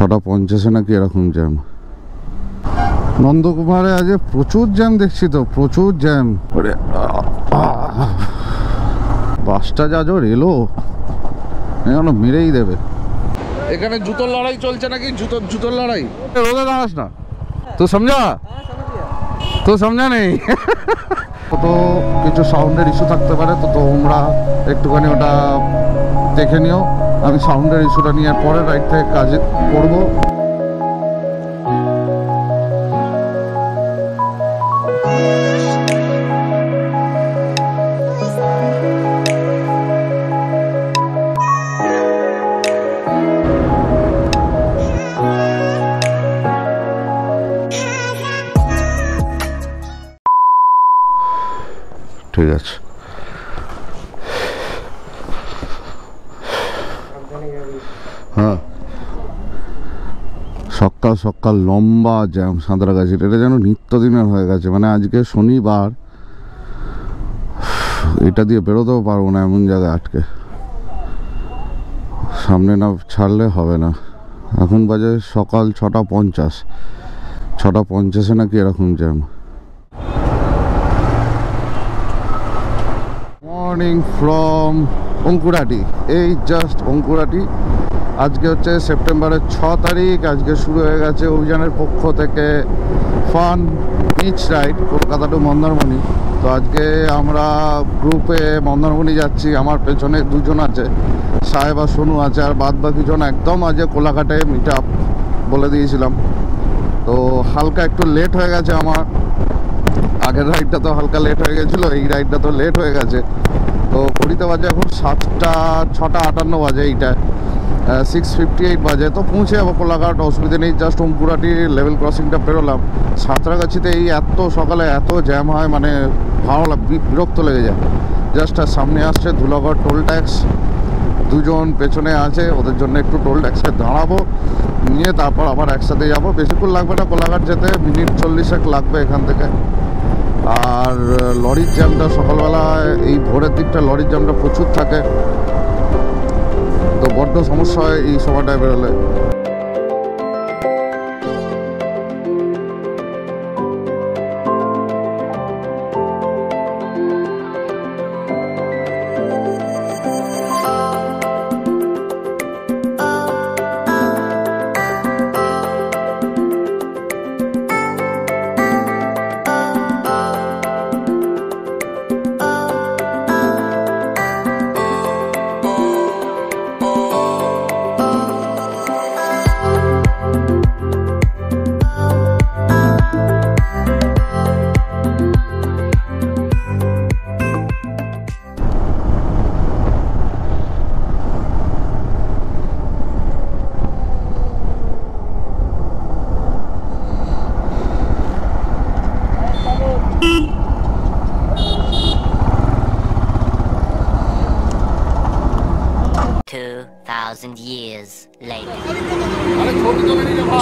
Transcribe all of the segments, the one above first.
6:50 নাকি এরকম জ্যাম। নন্দকুমারে আজ প্রচুর জ্যাম দেখছি তো, প্রচুর জ্যাম। বাসটা যা জোর এলো এখন মেরেই দেবে। এখানে জুতোর লড়াই চলছে নাকি? জুতোর লড়াই। রোদে দাঁড়াস না, তো সমঝা? তো সমঝা নেই। তো কিছু সাউন্ডের ইস্যু থাকতে পারে, তো তোমরা একটুখানি ওটা দেখে নিও। আমি সাউন্ডের ইস্যুটা নিয়ে পরে রাইড থেকে কাজে করবো। ঠিক আছে, হ্যাঁ। সকাল সকাল লম্বা জ্যাম সাঁতরাগাছির, এটা যেন নিত্যদিনের হয়ে গেছে। মানে আজকে শনিবার, এটা দিয়ে বেরোতেও পারবো না, এমন জায়গায় আটকে। সামনে না ছাড়লে হবে না। এখন বাজে সকাল 6:50, 6:50 নাকি এরকম জ্যাম। মর্নিং ফ্রম অঙ্কুরাটি, এই জাস্ট অঙ্কুরাটি। আজকে হচ্ছে সেপ্টেম্বরের 6 তারিখ। আজকে শুরু হয়ে গেছে অভিযানের পক্ষ থেকে fun beach ride Kolkata to Mandarmani. তো আজকে আমরা গ্রুপে মন্দারমণি যাচ্ছি। আমার পেছনে দুজন আছে, সাহেব আর সোনু আছে, আর বাদ বাকি জন একদম আজকে কোলাঘাটে মিট আপ বলে দিয়েছিলাম। তো হালকা একটু লেট হয়ে গেছে আমার। আগের রাইডটা তো হালকা লেট হয়ে গেছিলো, এই রাইডটা তো লেট হয়ে গেছে। তো ঘড়িতে বাজে এখন 6:58 বাজে, এইটা 6:58 বাজে। তো পৌঁছে যাবো কোলাঘাট, অসুবিধা নেই। Just অঙ্কুরাটির level ক্রসিংটা পেরোলাম। সাঁতরাগাছিতে এই এত সকালে এত জ্যাম হয়, মানে ভালো বিরক্ত লেগে যায়। জাস্ট আর সামনে আসছে ধুলাগড় টোল ট্যাক্স, দুজন পেছনে আছে, ওদের জন্য একটু টোল ট্যাক্সে দাঁড়াবো, নিয়ে তারপর আবার একসাথে যাবো। বেশিক্ষণ লাগবে না কোলাঘাট যেতে, মিনিট 40 লাগবে এখান থেকে। আর লরির জ্যামটা সকালবেলা, এই ভোরের দিকটা লরির জ্যামটা প্রচুর থাকে, তো বড্ড সমস্যা হয় এই সময়টায় বেরোলে।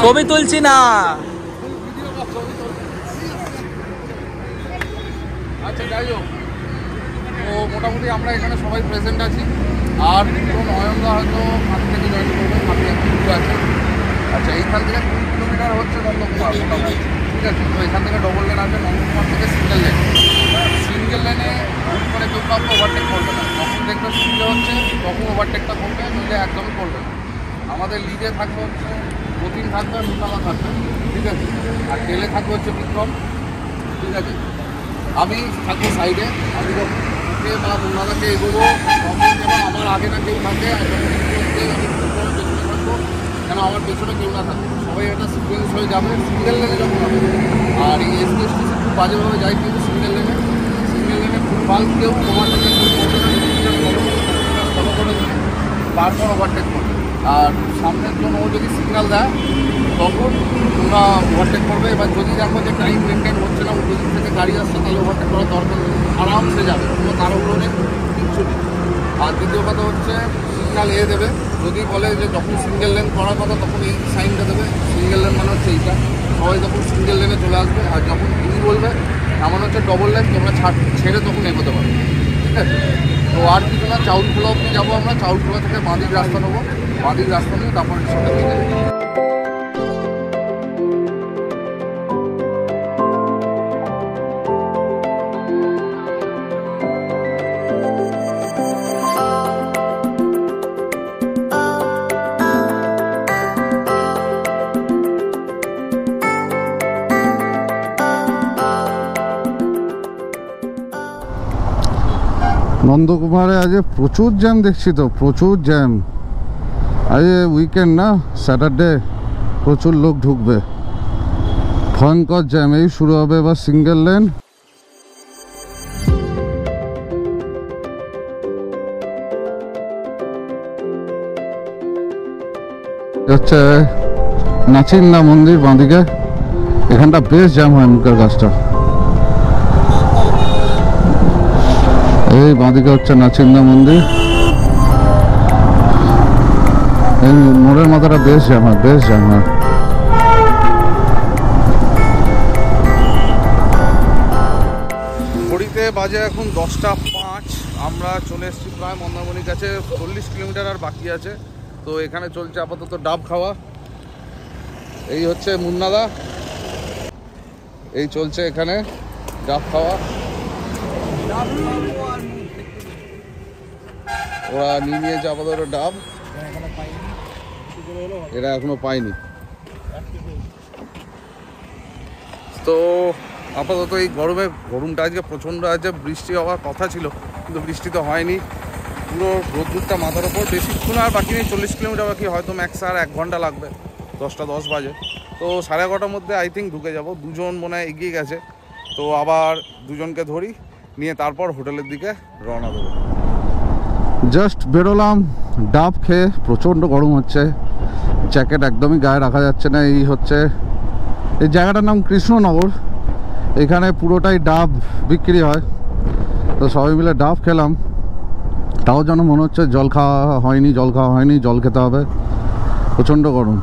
ছবি তুলছি না। আচ্ছা যাই হোক, তো মোটামুটি আমরা এখানে সবাই প্রেজেন্ট আছি। আর নয়নদা হয়তো হাত থেকে জয়েন করবে, আপনি একটু আছে। আচ্ছা, এইখান থেকে 2 কিলোমিটার হচ্ছে নন্দকুমার মোটামুটি, ঠিক আছে। তো এখান থেকে ডবল লেন আছে, নন্দকুমার থেকে সিঙ্গেল লেন। সিঙ্গেল লেনে মানে কেউ কাউকে ওভারটেক করবে না। যখন দেখবে সুবিধা হচ্ছে তখন ওভারটেকটা করবে, নইলে একদমই করবে না। আমাদের লিডে থাকবে হচ্ছে প্রতিদিন থাকবে, মোটামা থাকবে, ঠিক আছে। আর টেলে থাকবে হচ্ছে বিক্রম, ঠিক আছে। আমি থাকবো সাইডে। আমি যখন ওকে বা ওনাদাকে এগোবো তখন যেন আমার আগে না কেউ থাকে, আর যখন আমি পেছনে থাকবো যেন আমার পেছনে কেউ না থাকে। সবাই একটা সিকুয়েন্স হয়ে যাবে সিঙ্গেল লেনে যখন হবে। আর এই এসটিএসটি খুব বাজেভাবে যায় কিন্তু সিঙ্গেল লেনে ফুল বাল্ক কেউ ওভারটেক করবে না, ফলো করে দেবে, তারপর ওভারটেক করবে। আর সামনের জন্য ও যদি সিগন্যাল দেয় তখন তোমরা ওভারটেক করবে। এবার যদি দেখো যে টাইম মেনটেন হচ্ছে না, উল্টো দিক থেকে গাড়ি আসছে, তাহলে ওভারটেক করার দরকার নেই, আরামসে যাবে, কোনো তাড়াহুড়ো নেই, কিচ্ছু নেই। আর দ্বিতীয় কথা হচ্ছে সিগন্যাল দেবে, যদি বলে যে যখন সিঙ্গেল লেন করার কথা তখন এই সাইনটা দেবে। সিঙ্গেল লেন মানে হচ্ছে এইটা, সবাই তখন সিঙ্গেল লেনে চলে আসবে। আর যখন তিনি বলবে এমন হচ্ছে ডবল লেন, তোমরা ছেড়ে তখন এগোতে পারবে, ঠিক আছে। তো আর কিছু না, চাউলখোলা অবধি যাবো আমরা। চাউলখোলা থেকে বাঁদিক রাস্তা নেবো, বাঁদিক রাস্তা নিয়ে তারপর রিসোর্টের দিকে। নন্দকুমারে আজ প্রচুর জ্যাম দেখছি তো, প্রচুর জ্যাম। আজ উইকেন্ড না, স্যাটারডে, প্রচুর লোক ঢুকবে। ভয়ঙ্কর জ্যাম। এই শুরু হবে এবার সিঙ্গেল লেন। হচ্ছে নাচিন্দা মন্দির বাঁদিকে, এখানটা বেশ জ্যাম হয় মুখের গাছটা। এই বাঁদিকে হচ্ছে নাচিন্দা মন্দির, এই মোড়ের মাথাটা বেশ জ্যাম হয়, বেশ জ্যাম হয়। ঘড়িতে বাজে এখন 10:05। আমরা চলে এসেছি প্রায় মন্দারমণির কাছে। 40 কিলোমিটার আর বাকি আছে। তো এখানে চলছে আপাতত ডাব খাওয়া। এই হচ্ছে মুন্নাদা, এই চলছে এখানে ডাব খাওয়া। ওরা নিয়ে নিয়েছে আপাতত ডাব, এরা এখনো পায়নি। তো আপাতত এই গরমটা আজকে প্রচণ্ড আছে। বৃষ্টি হওয়ার কথা ছিল কিন্তু বৃষ্টি তো হয়নি। পুরো রোদ্দুরটা মাথার ওপর। বেশিক্ষণ আর বাকি নেই, 40 কিলোমিটার বাকি। হয়তো ম্যাক্স আর 1 ঘন্টা লাগবে। 10:10 বাজে। তো 11:30 মধ্যে আই থিঙ্ক ঢুকে যাব। দুজন মনে হয় এগিয়ে গেছে, তো আবার দুজনকে ধরি, নিয়ে তারপর হোটেলের দিকে রওনা দেবো। জাস্ট বেরোলাম ডাব খেয়ে। প্রচণ্ড গরম হচ্ছে, জ্যাকেট একদমই গায়ে রাখা যাচ্ছে না। এই হচ্ছে, এই জায়গাটার নাম কৃষ্ণনগর। এখানে পুরোটাই ডাব বিক্রি হয়। তো সবাই মিলে ডাব খেলাম। তাও যেন মনে হচ্ছে জল খাওয়া হয়নি, জল খেতে হবে। প্রচণ্ড গরম।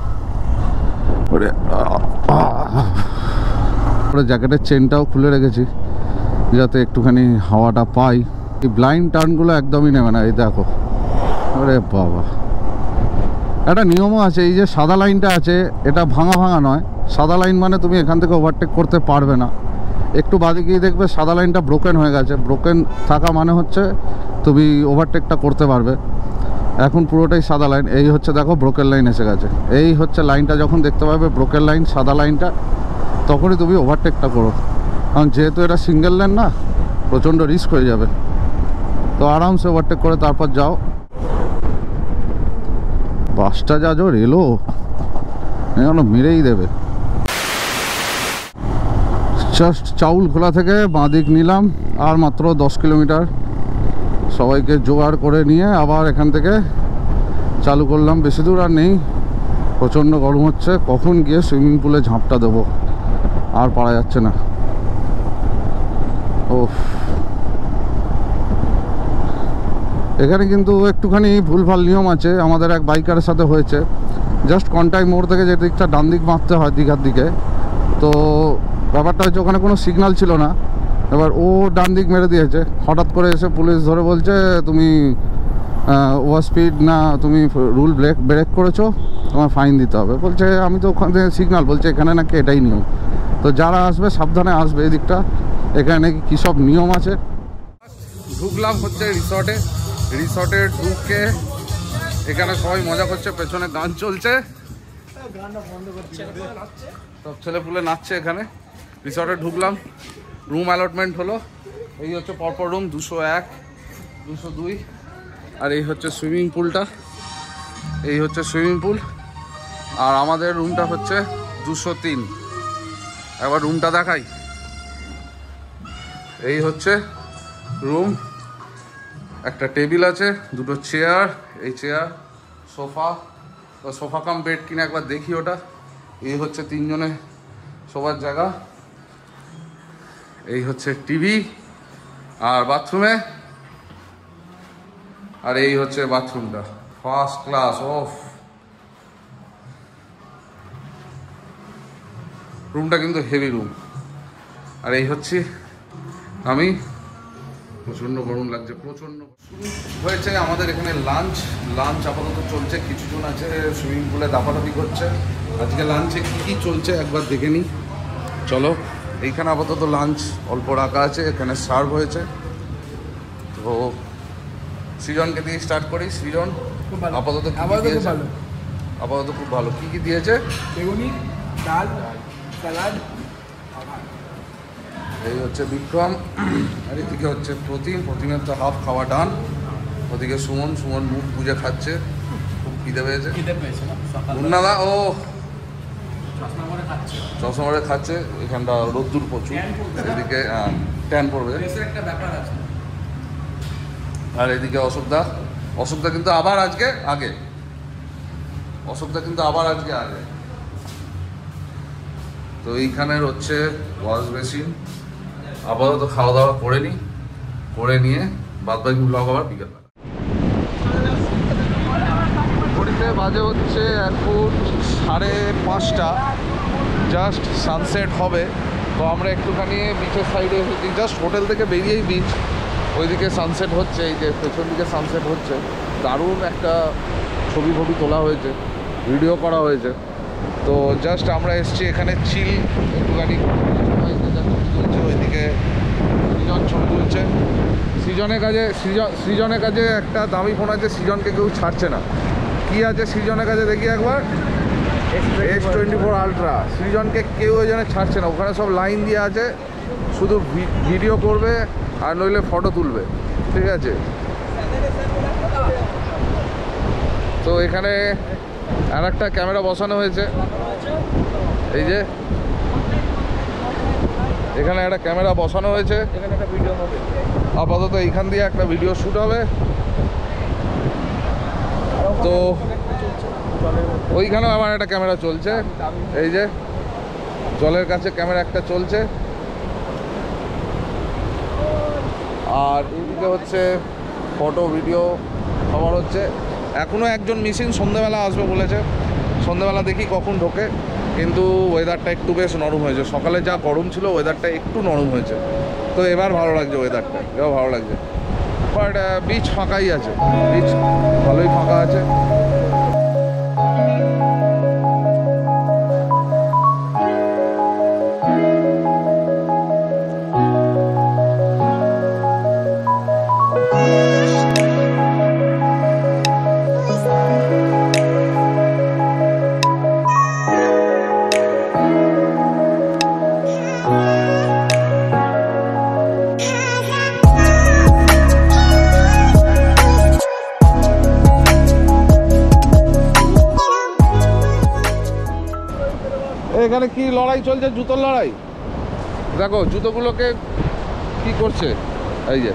ওরে জ্যাকেটের চেনটাও খুলে রেখেছি যাতে একটুখানি হাওয়াটা পাই। এই ব্লাইন্ড টার্নগুলো একদমই নেবে না। এই দেখো, ওরে বাবা। একটা নিয়মও আছে, এই যে সাদা লাইনটা আছে এটা ভাঙা নয়। সাদা লাইন মানে তুমি এখান থেকে ওভারটেক করতে পারবে না। একটু বাদে গিয়ে দেখবে সাদা লাইনটা ব্রোকেন হয়ে গেছে। ব্রোকেন থাকা মানে হচ্ছে তুমি ওভারটেকটা করতে পারবে। এখন পুরোটাই সাদা লাইন। এই হচ্ছে দেখো ব্রোকেন লাইন এসে গেছে। এই হচ্ছে লাইনটা যখন দেখতে পাবে ব্রোকেন লাইন, সাদা লাইনটা, তখনই তুমি ওভারটেকটা করো। কারণ যেহেতু এটা সিঙ্গেল লাইন না, প্রচণ্ড রিস্ক হয়ে যাবে। তো আরামসে ওভারটেক করে তারপর যাও। বাসটা যা জোর এলো, এখন মেরেই দেবে। জাস্ট চাউল খোলা থেকে বাঁদিক নিলাম, আর মাত্র 10 কিলোমিটার। সবাইকে জোগাড় করে নিয়ে আবার এখান থেকে চালু করলাম। বেশি দূর আর নেই, প্রচণ্ড গরম হচ্ছে। কখন গিয়ে সুইমিং পুলে ঝাঁপটা দেবো, আর পারা যাচ্ছে না। ও এখানে কিন্তু একটুখানি ভুলভাল নিয়ম আছে। আমাদের এক বাইকারের সাথে হয়েছে। জাস্ট কন্টাই মোড় থেকে যে দিকটা ডান দিক মারতে হয় দীঘার দিকে, তো ব্যাপারটা হচ্ছে ওখানে কোনো সিগন্যাল ছিল না। এবার ও ডান দিক মেরে দিয়েছে। হঠাৎ করে এসে পুলিশ ধরে বলছে তুমি ওভার স্পিড না, তুমি রুল ব্রেক করেছো, তোমার ফাইন দিতে হবে। বলছে আমি তো ওখান থেকে সিগন্যাল, বলছে এখানে নাকি এটাই নিয়ম। তো যারা আসবে সাবধানে আসবে এই দিকটা, এখানে নাকি কী সব নিয়ম আছে। ঢুকলাম হচ্ছে রিসর্টে ঢুকে এখানে সবাই মজা করছে, পেছনে গান চলছে, সব ছেলেপুলে নাচছে এখানে। রিসর্টে ঢুকলাম, রুম অ্যালটমেন্ট হলো। এই হচ্ছে পরপর রুম, 201, 202, আর এই হচ্ছে সুইমিং পুলটা। এই হচ্ছে সুইমিং পুল, আর আমাদের রুমটা হচ্ছে 203। একবার রুমটা দেখাই। এই হচ্ছে রুম, একটা টেবিল আছে, দুটো চেয়ার, এই চেয়ার, সোফা কাম বেড কিনে একবার দেখি ওটা। এই হচ্ছে 3 জনে শোবার জায়গা। এই হচ্ছে টিভি আর বাথরুমে, আর এই হচ্ছে বাথরুমটা, ফার্স্ট ক্লাস। অফ রুমটা কিন্তু হেভি রুম। আর এই হচ্ছে আমি, প্রচণ্ড গরম লাগছে, প্রচণ্ড। শুরু হয়েছে আমাদের এখানে লাঞ্চ আপাতত চলছে। কিছুজন আছে সুইমিং পুলে দাপাদাপি করছে। আজকে লাঞ্চে কী চলছে একবার দেখে নিই, চলো। এইখানে আপাতত লাঞ্চ অল্প রাখা আছে, এখানে সার্ভ হয়েছে। তো সৃজনকে দিয়ে স্টার্ট করি। সৃজন, আপাতত খুব ভালো। কী দিয়েছে? বেগুনি, ডাল, স্যালাড। এই হচ্ছে বিক্রম, আর এদিকে হচ্ছে প্রতিমের তো হাফ খাওয়া ডান। ওদিকে সুমন মুখ বুঝে খাচ্ছে, খুব খিদে পেয়েছে। মুন্নাদা ও চশমা করে খাচ্ছে, এখানটা রোদ্দুর প্রচুর, এদিকে ট্যান পড়বে। আর এদিকে অশোকদা কিন্তু আবার আজকে আগে, তো এইখানের হচ্ছে ওয়াশ বেসিন। আপাতত খাওয়া দাওয়া করে নিয়ে বাদবাকি ব্লগ আবার বিকেল। ঘড়িতে বাজে হচ্ছে এখন 5:30, জাস্ট সানসেট হবে। তো আমরা একটুখানি বিচের সাইডে এসেছি, জাস্ট হোটেল থেকে বেরিয়েই বিচ, ওইদিকে সানসেট হচ্ছে, এই যে পেছন দিকে সানসেট হচ্ছে। দারুণ একটা ছবি তোলা হয়েছে, ভিডিও করা হয়েছে। তো জাস্ট আমরা এসছি এখানে চিল একটুখানি তুলছে, ওইদিকে সৃজন ছবি তুলছে। সৃজনের কাছে একটা দামি ফোন আছে, সৃজনকে কেউ ছাড়ছে না। কি আছে সৃজনের কাছে দেখি একবার, S24 আলট্রা। সৃজনকে কেউ ওই জন্য ছাড়ছে না, ওখানে সব লাইন দিয়ে আছে, শুধু ভিডিও করবে আর নইলে ফটো তুলবে, ঠিক আছে। তো এখানে আর একটা ক্যামেরা বসানো হয়েছে, এই যে এখানে একটা ক্যামেরা বসানো হয়েছে, এখানে একটা ভিডিও হবে আপাতত, এইখান দিয়ে একটা ভিডিও শ্যুট হবে। তো ওইখানেও আমার একটা ক্যামেরা চলছে, এই যে জলের কাছে ক্যামেরা একটা চলছে। আর এইদিকে হচ্ছে ফটো ভিডিও খবর হচ্ছে। এখনও একজন মিসিং, সন্ধ্যেবেলা আসবে বলেছে, সন্ধ্যেবেলা দেখি কখন ঢোকে। কিন্তু ওয়েদারটা একটু বেশ নরম হয়েছে, সকালে যা গরম ছিল ওয়েদারটা একটু নরম হয়েছে। তো এবার ভালো লাগছে ওয়েদারটা, এবার ভালো লাগছে। বাট বিচ ফাঁকাই আছে, বিচ ভালোই ফাঁকা আছে। এখানে কি লড়াই চলছে, জুতোর লড়াই। দেখো জুতোগুলোকে কি করছে, এই যে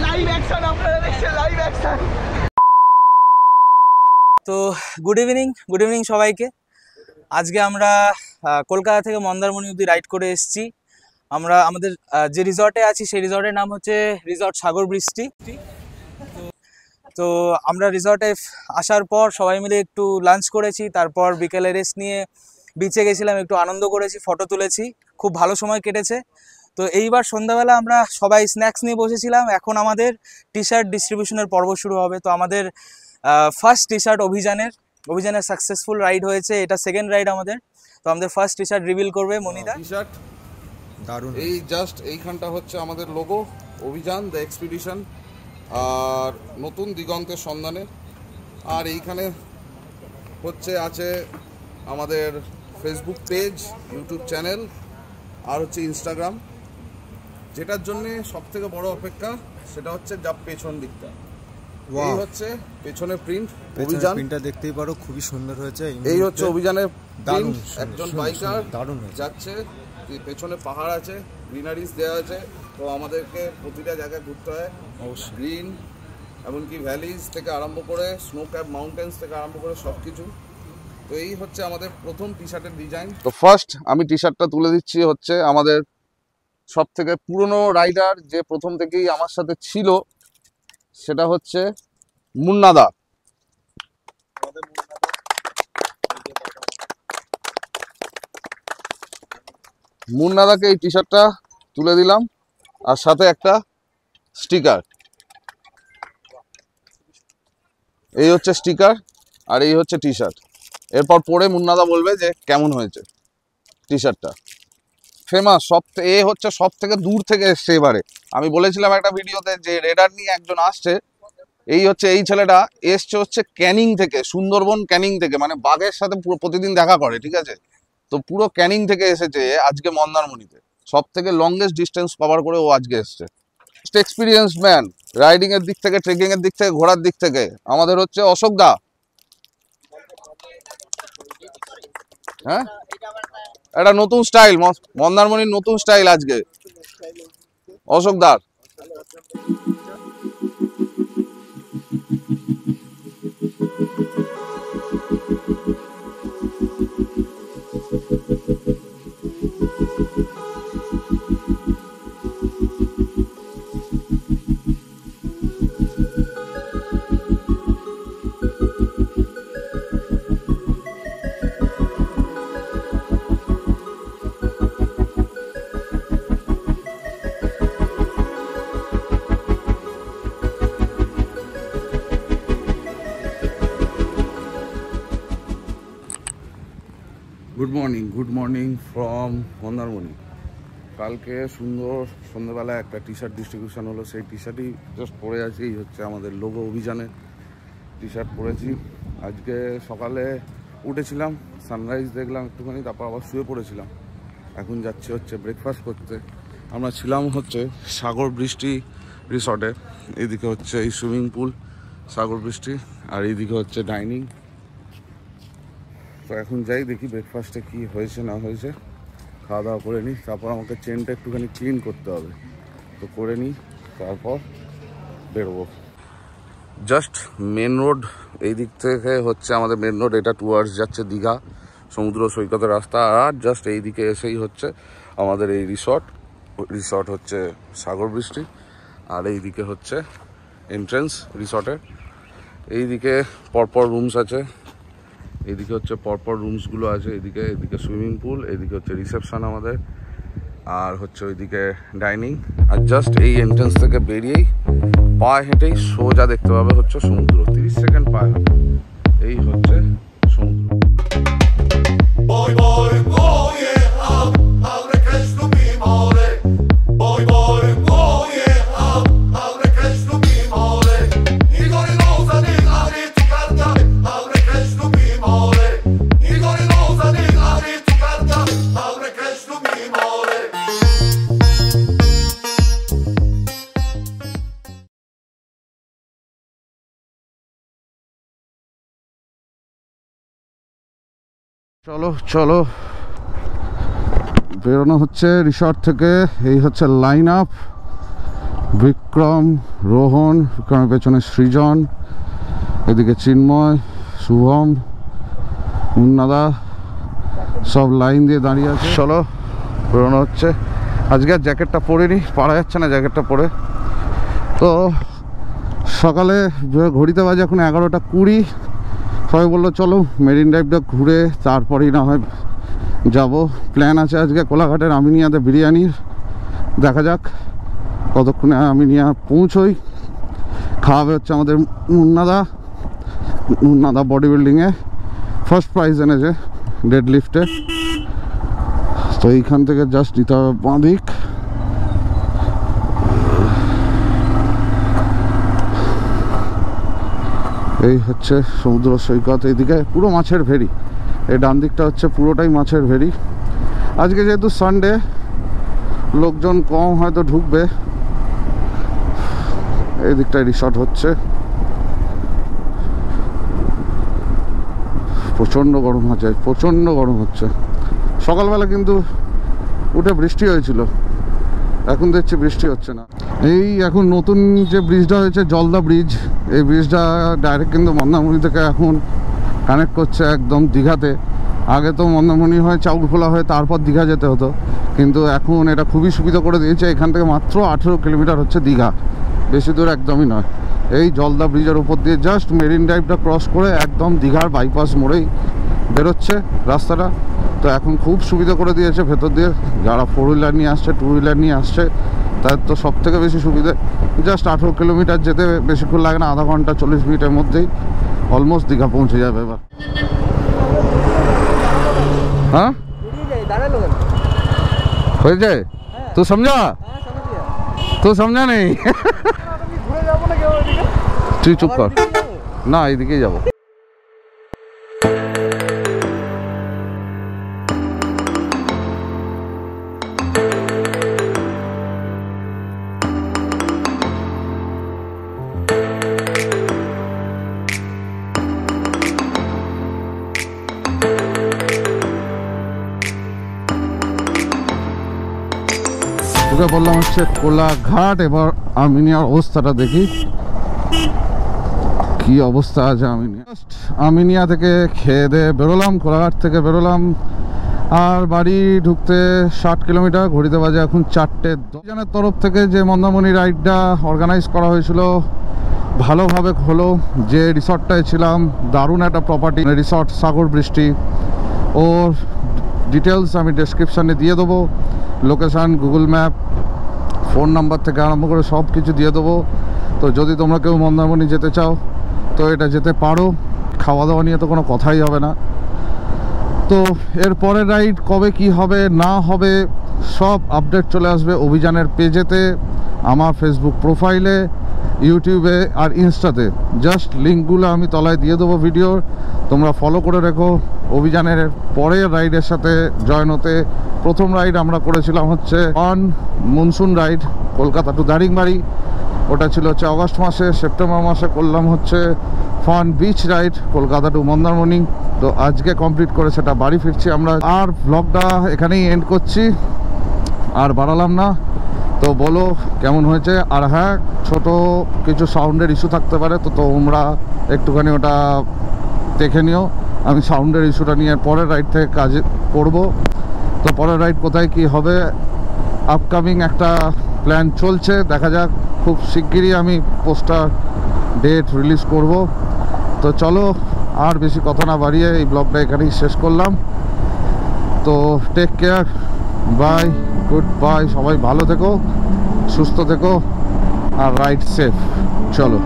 লাইভ অ্যাকশন, আপনারা দেখছেন লাইভ অ্যাকশন। তো গুড ইভিনিং সবাইকে। আজকে আমরা কলকাতা থেকে মন্দারমণি অবধি রাইড করে এসেছি। আমরা আমাদের যে রিসর্টে আছি সেই রিসর্টের নাম হচ্ছে রিসর্ট সাগর বৃষ্টি। তো আমরা রিসর্টে আসার পর সবাই মিলে একটু লাঞ্চ করেছি, তারপর বিকেলে রেস্ট নিয়ে বিচে গেছিলাম, একটু আনন্দ করেছি, ফটো তুলেছি, খুব ভালো সময় কেটেছে। তো এইবার সন্ধ্যাবেলা আমরা সবাই স্ন্যাক্স নিয়ে বসেছিলাম। এখন আমাদের টি শার্ট ডিস্ট্রিবিউশনের পর্ব শুরু হবে। তো আমাদের ফার্স্ট টি শার্ট অভিযানের সাকসেসফুল রাইড হয়েছে, এটা সেকেন্ড রাইড আমাদের। তো আমাদের ফার্স্ট টি শার্ট রিভিল করবে মনিদা। টি শার্ট দারুণ, এই জাস্ট এইখানটা হচ্ছে আমাদের লোগো, অভিযান দ্য এক্সপিডিশন, আর নতুন দিগন্তের সন্ধানে। আর এইখানে হচ্ছে আছে আমাদের ফেসবুক পেজ, ইউটিউব চ্যানেল, আর হচ্ছে ইনস্টাগ্রাম। যেটার জন্যে সব থেকে বড় অপেক্ষা সেটা হচ্ছে যা পেছন দিকটা, এই হচ্ছে পেছনের প্রিন্ট। অভিযান প্রিন্টটা দেখতেই পারো, খুবই সুন্দর হয়েছে। এই হচ্ছে অভিযানের প্রিন্ট, একজন বাইকার যাচ্ছে, পেছনে পাহাড় আছে, গ্রিনারিজ দেওয়া আছে। তো আমাদেরকে প্রতিটা জায়গায় ঘুরতে হয়, অবশ্যই গ্রিন, এমনকি ভ্যালিজ থেকে আরম্ভ করে স্নো ক্যাপ মাউন্টেন্স থেকে আরম্ভ করে সব কিছু। তো এই হচ্ছে আমাদের প্রথম টি শার্টের ডিজাইন। তো ফার্স্ট আমি টি শার্টটা তুলে দিচ্ছি হচ্ছে আমাদের সব থেকে পুরনো রাইডার, যে প্রথম থেকেই আমার সাথে ছিল, সেটা হচ্ছে মুন্নাদা। মুন্নাদাকে এই টি শার্টটা তুলে দিলাম, আর সাথে একটা স্টিকার। এই হচ্ছে স্টিকার আর এই হচ্ছে টি শার্ট। এরপর পরে মুন্নাদা বলবে যে কেমন হয়েছে। টি শার্টটা ফেমাস, হচ্ছে সব থেকে দূর থেকে এসছে এবারে। আমি বলেছিলাম একটা ভিডিওতে যে রেডার নিয়ে একজন আসছে, এই ছেলেটা এসছে হচ্ছে ক্যানিং থেকে, সুন্দরবন ক্যানিং থেকে, মানে বাঘের সাথে প্রতিদিন দেখা করে, ঠিক আছে? তো পুরো ক্যানিং থেকে এসেছে আজকে মন্দারমণিতে, সব থেকে লংগেস্ট ডিস্টেন্স কভার করে ও আজকে এসছে। এক্সপিরিয়েন্স ম্যান, রাইডিং এর দিক থেকে, ট্রেকিং এর দিক থেকে, ঘোড়ার দিক থেকে আমাদের হচ্ছে অশোক দা। হ্যাঁ, একটা নতুন স্টাইল, মন্দারমণির নতুন স্টাইল আজকে অশোক দার। Good morning from Mandarmani. কালকে সুন্দর সন্ধ্যেবেলা একটা টি শার্ট ডিস্ট্রিবিউশন হলো, সেই টি শার্টই জাস্ট পরে আছি। এই হচ্ছে আমাদের লোগো অভিযানের টি শার্ট পরেছি। আজকে সকালে উঠেছিলাম, সানরাইজ দেখলাম একটুখানি, তারপর আবার শুয়ে পড়েছিলাম। এখন যাচ্ছি হচ্ছে ব্রেকফাস্ট করতে। আমরা ছিলাম হচ্ছে সাগর বৃষ্টি রিসর্টে, এইদিকে হচ্ছে এই সুইমিং পুল সাগর বৃষ্টি, আর এইদিকে হচ্ছে ডাইনিং। তো এখন যাই দেখি ব্রেকফাস্টে কি হয়েছে না হয়েছে, খাওয়া দাওয়া করে নিই। তারপর আমাকে চেনটা একটুখানি ক্লিন করতে হবে, তো করে নিই, তারপর বেরোবো। জাস্ট মেন রোড, এই দিক থেকে হচ্ছে আমাদের মেন রোড, এটা টুয়ার্ডস যাচ্ছে দীঘা সমুদ্র সৈকতের রাস্তা। আর জাস্ট এই দিকে এসেই হচ্ছে আমাদের এই রিসর্ট হচ্ছে সাগর বৃষ্টি, আর এই দিকে হচ্ছে এন্ট্রেন্স রিসর্টের। এই দিকে পরপর রুমস আছে, এইদিকে হচ্ছে পরপর রুমসগুলো আছে, এদিকে সুইমিং পুল, এদিকে হচ্ছে রিসেপশন আমাদের, আর হচ্ছে ওইদিকে ডাইনিং। আর জাস্ট এই এন্ট্রেন্স থেকে বেরিয়েই পায়ে হেঁটেই সোজা দেখতে পাবে হচ্ছে সমুদ্র। 30 সেকেন্ড পায়ে হাঁটা, এই হচ্ছে সমুদ্র। চলো চলো বেরোনো হচ্ছে রিসর্ট থেকে। এই হচ্ছে লাইন আপ, বিক্রম, রোহন, বিক্রমের পেছনে সৃজন, এদিকে চিন্ময়, শুভম, মুন্নাদা, সব লাইন দিয়ে দাঁড়িয়ে আছে। চলো বেরোনো হচ্ছে। আজকে আর জ্যাকেটটা পরে নি, পারা যাচ্ছে না জ্যাকেটটা পরে। তো সকালে ঘড়িতে বাজে এখন 11টা 20। সবাই বললো চলো মেরিন ড্রাইভটা ঘুরে তারপরেই না হয় যাব। প্ল্যান আছে আজকে কোলাঘাটের আমিনিয়াতে বিরিয়ানির, দেখা যাক কতক্ষণে আমিনিয়া পৌঁছোই। খাওয়াবে হচ্ছে আমাদের মুন্নাদা বডি বিল্ডিংয়ে ফার্স্ট প্রাইজ এনেছে ডেড লিফটে। তো এইখান থেকে জাস্ট দিতে হবে বাঁদিক। এই হচ্ছে সমুদ্র সৈকত, এইদিকে পুরো মাছের ভেরি, এই ডান দিকটা হচ্ছে পুরোটাই মাছের ভেরি। আজকে যেহেতু সানডে লোকজন কম হয়তো ঢুকবে। এই দিকটায় রিসর্ট হচ্ছে। প্রচণ্ড গরম হচ্ছে, প্রচণ্ড গরম হচ্ছে। সকালবেলা কিন্তু উঠে বৃষ্টি হয়েছিল, এখন দেখছি বৃষ্টি হচ্ছে না। এই এখন নতুন যে ব্রিজটা হয়েছে জলদা ব্রিজ, এই ব্রিজটা ডাইরেক্ট কিন্তু মন্দারমণি থেকে এখন কানেক্ট করছে একদম দীঘাতে। আগে তো মন্দারমণি হয়ে চাউলখোলা হয়ে তারপর দীঘা যেতে হতো, কিন্তু এখন এটা খুবই সুবিধা করে দিয়েছে। এখান থেকে মাত্র 18 কিলোমিটার হচ্ছে দীঘা, বেশি দূর একদমই নয়। এই জলদা ব্রিজের উপর দিয়ে জাস্ট মেরিন ড্রাইভটা ক্রস করে একদম দীঘার বাইপাস মোড়েই বেরোচ্ছে রাস্তাটা। তো এখন খুব সুবিধা করে দিয়েছে ভেতর দিয়ে, যারা 4 হুইলার নিয়ে আসছে, 2 হুইলার নিয়ে আসছে, তার তো সব থেকে বেশি সুবিধে। জাস্ট 18 কিলোমিটার যেতে বেশিক্ষণ লাগে না, আধা ঘন্টা 40 মিনিটের মধ্যেই অলমোস্ট দীঘা পৌঁছে যাবে। এবার হ্যাঁ हो जाए तू समझा तू समझा नहीं তুই চুপ কর না এইদিকেই যাবো তোকে বললাম হচ্ছে কোলাঘাট এবার আমিনিয়ার অবস্থাটা দেখি কি অবস্থা আছে আমিনিয়া থেকে খেয়ে দিয়ে বেরোলাম কোলাঘাট থেকে বেরোলাম আর বাড়ি ঢুকতে 60 কিলোমিটার ঘড়িতে বাজে এখন 4টে জনের তরফ থেকে যে মন্দারমণি রাইডটা অর্গানাইজ করা হয়েছিল ভালোভাবে হলো যে রিসর্টটায় ছিলাম দারুণ একটা প্রপার্টি রিসর্ট সাগর বৃষ্টি ওর ডিটেলস আমি ডেসক্রিপশানে দিয়ে দেবো location Google map phone number থেকে আরম্ভ করে সব কিছু দিয়ে দেবো তো যদি তোমরা কেউ মন্দারমণি যেতে চাও তো এটা যেতে পারো খাওয়া দাওয়া নিয়ে তো কোনো কথাই হবে না তো এর পরের রাইড কবে কি হবে না হবে সব আপডেট চলে আসবে অভিযানের পেজেতে আমার ফেসবুক প্রোফাইলে ইউটিউবে আর ইনস্টাতে জাস্ট লিঙ্কগুলো আমি তলায় দিয়ে দেবো ভিডিওর তোমরা ফলো করে রেখো অভিযানের পরের রাইডের সাথে জয়েন হতে প্রথম রাইড আমরা করেছিলাম হচ্ছে on monsoon ride Kolkata to Daringbari ওটা ছিল হচ্ছে অগস্ট মাসে সেপ্টেম্বর মাসে করলাম হচ্ছে fun beach ride Kolkata to Mandarmani তো আজকে কমপ্লিট করে সেটা বাড়ি ফিরছি আমরা আর ব্লগটা এখানেই এন্ড করছি আর বাড়ালাম না তো বলো কেমন হয়েছে আর হ্যাঁ ছোট কিছু সাউন্ডের ইস্যু থাকতে পারে তো তোমরা একটুখানি ওটা দেখে নিও আমি সাউন্ডের ইস্যুটা নিয়ে পরের রাইড থেকে কাজ করব তো পরের রাইড কোথায় কি হবে আপকামিং একটা প্ল্যান চলছে দেখা যাক খুব শিগগিরই আমি পোস্টার ডেট রিলিজ করব তো চলো আর বেশি কথা না বাড়িয়ে এই ব্লগটা এখানেই শেষ করলাম তো take care bye good bye সবাই ভালো থেকো সুস্থ থেকো আর রাইড সেফ চলো